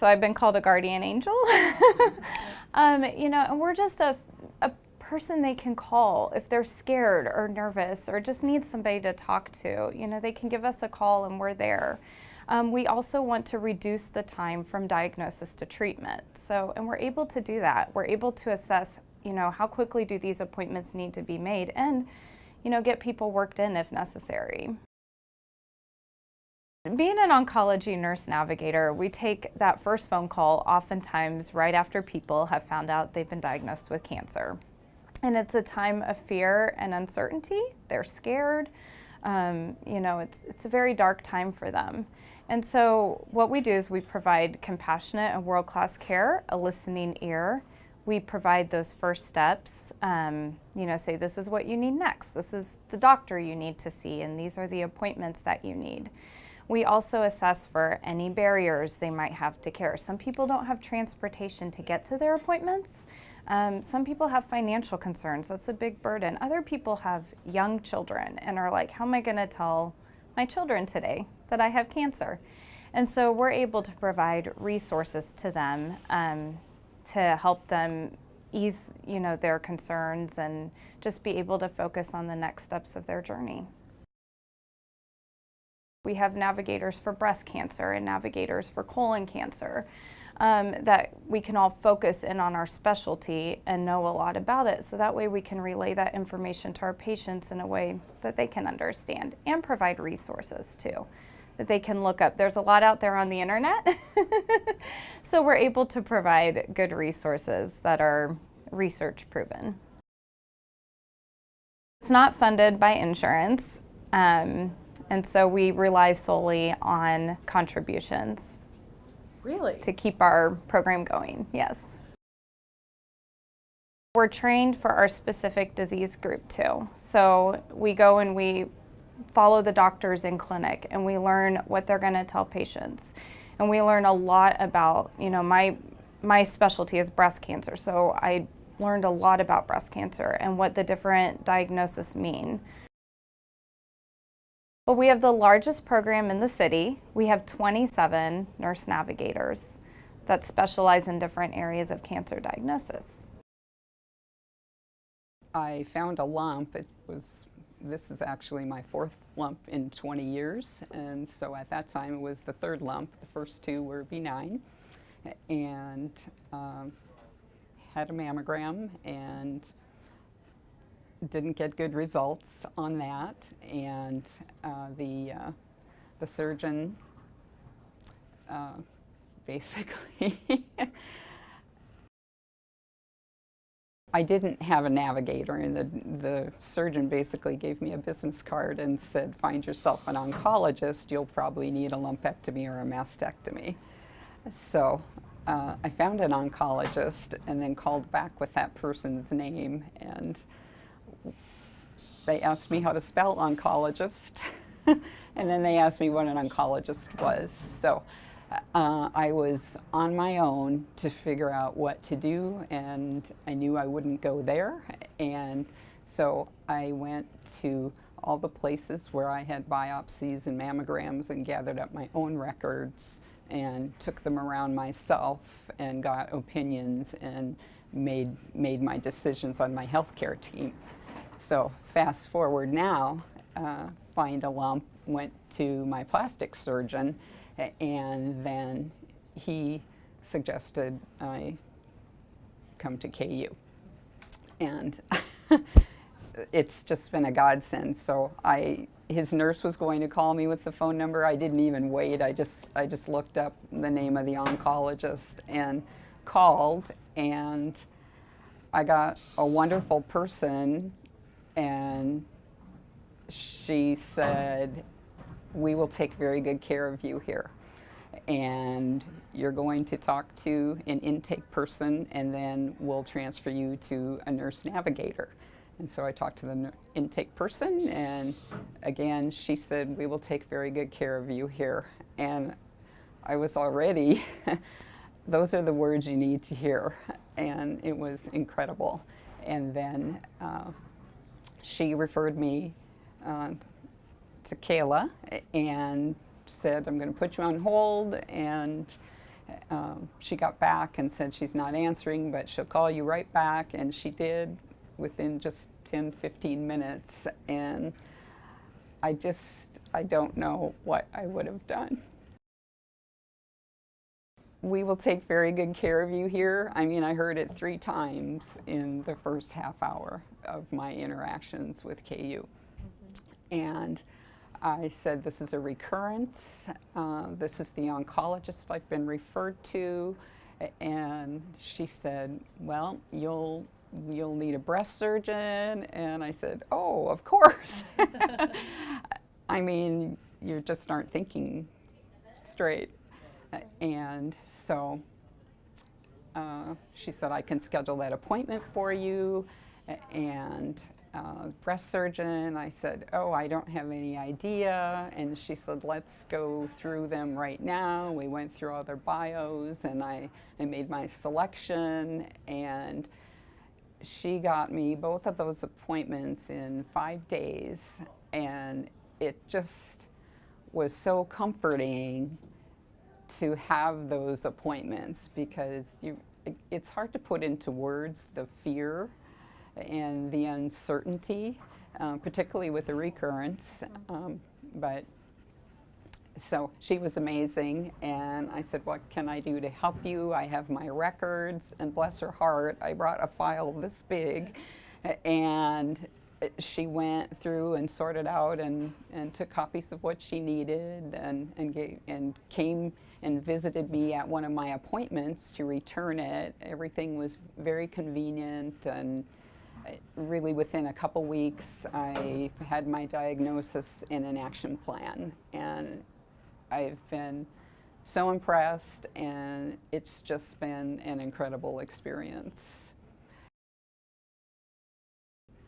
So I've been called a guardian angel. And we're just a person they can call if they're scared or nervous or just need somebody to talk to. They can give us a call and we're there. We also want to reduce the time from diagnosis to treatment. And we're able to do that. We're able to assess, how quickly do these appointments need to be made and, get people worked in if necessary. Being an oncology nurse navigator, we take that first phone call oftentimes right after people have found out they've been diagnosed with cancer. And it's a time of fear and uncertainty. They're scared. It's a very dark time for them. And so what we do is we provide compassionate and world-class care, a listening ear. We provide those first steps, say this is what you need next. This is the doctor you need to see, and these are the appointments that you need. We also assess for any barriers they might have to care. Some people don't have transportation to get to their appointments. Some people have financial concerns. That's a big burden. Other people have young children and are like, how am I going to tell my children today that I have cancer? And so we're able to provide resources to them to help them ease, their concerns and just be able to focus on the next steps of their journey. We have navigators for breast cancer and navigators for colon cancer. That we can all focus in on our specialty and know a lot about it. So that way we can relay that information to our patients in a way that they can understand and provide resources too, that they can look up. There's a lot out there on the internet. So we're able to provide good resources that are research proven. It's not funded by insurance. And so we rely solely on contributions. Really? To keep our program going, yes. We're trained for our specific disease group too. So we go and we follow the doctors in clinic and we learn what they're going to tell patients. And we learn a lot about, my specialty is breast cancer. So I learned a lot about breast cancer and what the different diagnoses mean. Well, we have the largest program in the city. We have 27 nurse navigators that specialize in different areas of cancer diagnosis. I found a lump. This is actually my fourth lump in 20 years. And so at that time it was the third lump. The first two were benign. And had a mammogram and didn't get good results on that, and the surgeon basically I didn't have a navigator, and the surgeon basically gave me a business card and said, find yourself an oncologist, you'll probably need a lumpectomy or a mastectomy. So I found an oncologist and then called back with that person's name, and they asked me how to spell oncologist, and then they asked me what an oncologist was. So I was on my own to figure out what to do, and I knew I wouldn't go there. And so I went to all the places where I had biopsies and mammograms and gathered up my own records and took them around myself and got opinions and made my decisions on my healthcare team. So fast forward now, find a lump, went to my plastic surgeon, and then he suggested I come to KU. And it's just been a godsend. So his nurse was going to call me with the phone number. I didn't even wait. I just looked up the name of the oncologist and called, and I got a wonderful person, and she said, we will take very good care of you here, and you're going to talk to an intake person, and then we'll transfer you to a nurse navigator. And so I talked to the intake person, and again, she said, we will take very good care of you here. And I was already, those are the words you need to hear. And it was incredible. And then she referred me to Kayla and said, I'm going to put you on hold, and She got back and said she's not answering, but she'll call you right back, and she did within just 10-15 minutes, and I don't know what I would have done. We will take very good care of you here. I mean, I heard it 3 times in the first half hour of my interactions with KU. And I said, this is a recurrence. This is the oncologist I've been referred to. And she said, well, you'll need a breast surgeon. And I said, oh, of course. I mean, you just aren't thinking straight. And so she said, I can schedule that appointment for you. And breast surgeon, I said, oh, I don't have any idea. And she said, let's go through them right now. We went through all their bios, and I made my selection. And she got me both of those appointments in 5 days. And it just was so comforting to have those appointments, because it's hard to put into words the fear and the uncertainty, particularly with the recurrence. But so she was amazing, and I said, what can I do to help you? I have my records, and bless her heart, I brought a file this big, and she went through and sorted out and took copies of what she needed, and came and visited me at one of my appointments to return it. Everything was very convenient, and really within a couple weeks I had my diagnosis and an action plan, and I've been so impressed, and it's just been an incredible experience.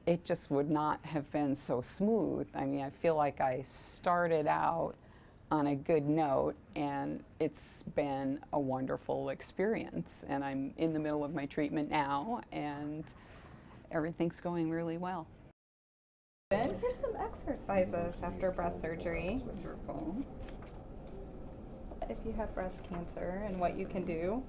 It just would not have been so smooth. I mean, I feel like I started out on a good note, and it's been a wonderful experience. And I'm in the middle of my treatment now, and everything's going really well. Here's some exercises after breast surgery. Wonderful. If you have breast cancer and what you can do.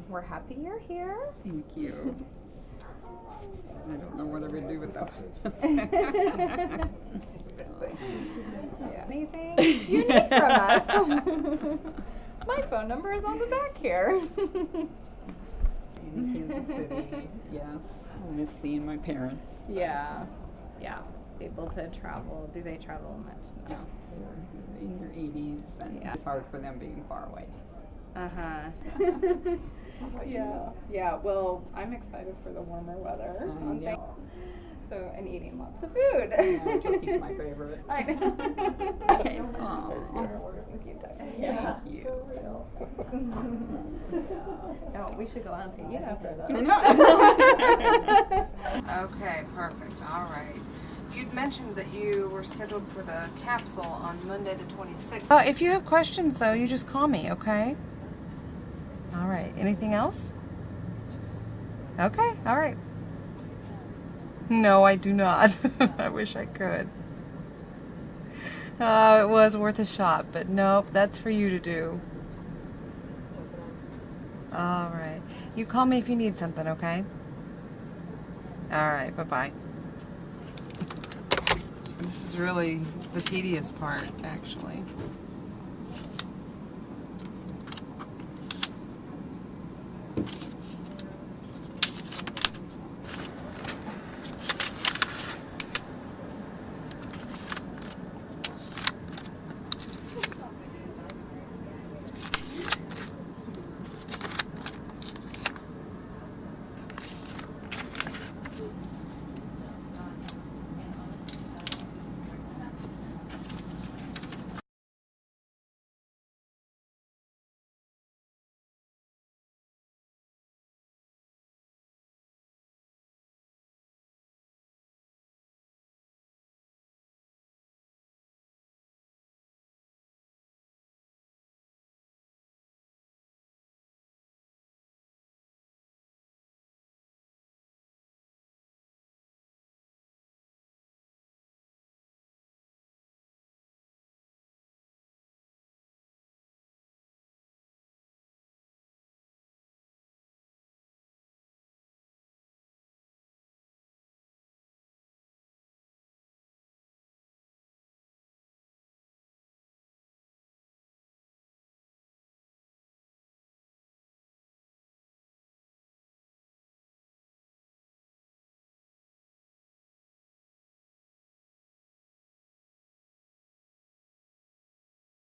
We're happy you're here. Thank you. I don't know what I would do without Yeah. Anything you need from us? My phone number is on the back here. In Kansas City, yes. I was seeing my parents. Yeah. Able to travel. Do they travel much? No. They're in their 80s, and Yeah. it's hard for them being far away. Yeah. Well, I'm excited for the warmer weather. Yeah. So, and eating lots of food. Yeah, turkey's my favorite. I know. Okay. Yeah. Thank you. No, we should go out to eat after that. Okay, perfect. All right. You'd mentioned that you were scheduled for the capsule on Monday the 26th. If you have questions, though, you just call me, okay? All right. Anything else? Okay. All right. No, I do not. I wish I could. It was worth a shot, but nope, that's for you to do. All right. You call me if you need something, okay? All right. Bye-bye. This is really the tedious part, actually.